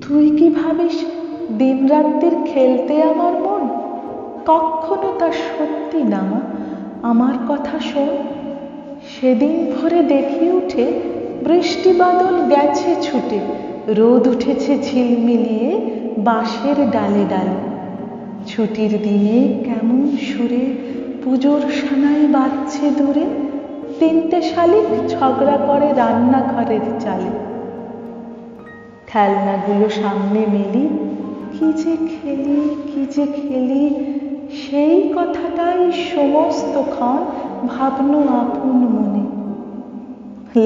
তুই কি ভাবিস দিনরাত্রির খেলতে আমার মন? কখনো তা সত্যি না মা, আমার কথা শোন। সেদিন ভোরে দেখি উঠে বৃষ্টি বাদল গেছে ছুটে, রোদ উঠেছে ঝিলমিলিয়ে বাঁশের ডালে ডালে। ছুটির দিনে কেমন সুরে পুজোর সানাই বাজছে দূরে, তিনটে শালিক ঝগড়া করে রান্নাঘরের চালে। খেলনাগুলো সামনে মেলি, কি যে খেলি কি যে খেলি, সেই কথাটাই সমস্তক্ষণ ভাবনু আপন মনে।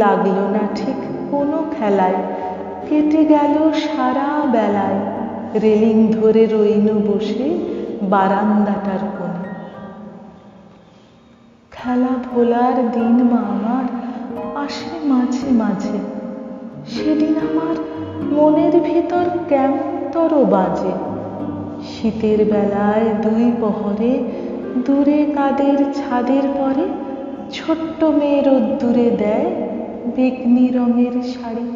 লাগলো না ঠিক কোনো খেলায়, কেটে গেল সারা বেলায়, রেলিং ধরে রইনু বসে বারান্দাটার কোণে। খেলা ভোলার দিন মা আমার আসে মাঝে মাঝে, সেদিন আমার মনের ভিতর কেমনতর বাজে। শীতের বেলায় দুই পহরে দূরে কাদের ছাদের পরে ছোট্ট মেয়ে রোদ্দুরে দেয় বেগনি রঙের শাড়ি।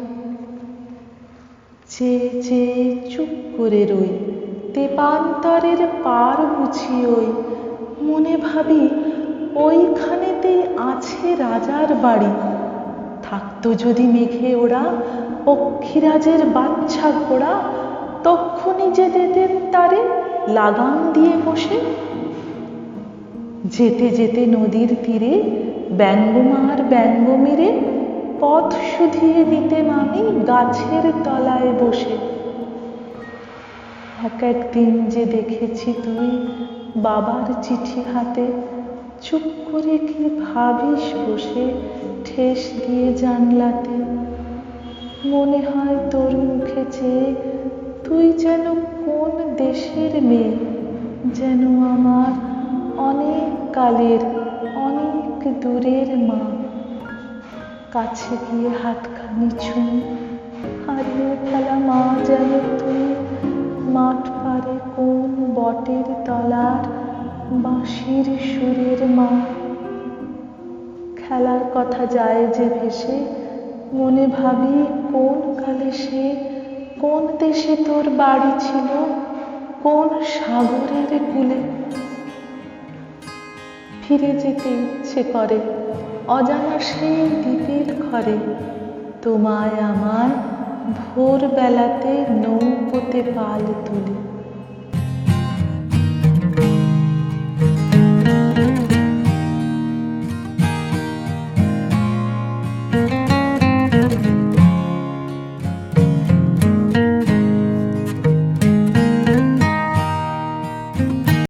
চেয়ে চেয়ে চুপ করে রই, তেপান্তরের পার বুঝি ওই, মনে ভাবি ওইখানেতেই আছে রাজার বাড়ি। থাকতো যদি মেঘে ওরা পক্ষীরাজের বাচ্চা ঘোড়া, তক্ষুনি যে যেতেন তারে লাগাম দিয়ে বসে। যেতে যেতে নদীর তীরে ব্যঙ্গমার ব্যঙ্গমিরে পথ শুধিয়ে দিতেম আমি গাছের তলায় বসে। এক একদিন যে দেখেছি তুই বাবার চিঠি হাতে, চুপ করে কি ভাবিস বসে ঠেস দিয়ে জানলাতে। মনে হয় তোর মুখে চেয়ে তুই যেন কোন দেশের মেয়ে, যেন আমার অনেক কালের অনেক দূরের মা। কাছে গিয়ে হাতখানি ছুঁ, হারিয়ে ফেলা মা যেন তুই, মাঠ পারে কোন বটের তলার বাঁশির সুরের মা। খেলার কথা যায় যে ভেসে, মনে ভাবি কোন কালে সে কোন দেশে তোর বাড়ি ছিল, কোন সাগরের কূলে। ফিরে যেতে ইচ্ছে করে অজানা সেই দ্বীপের ঘরে, তোমায় আমায় ভোর বেলাতে নৌকোতে পাল তুলে।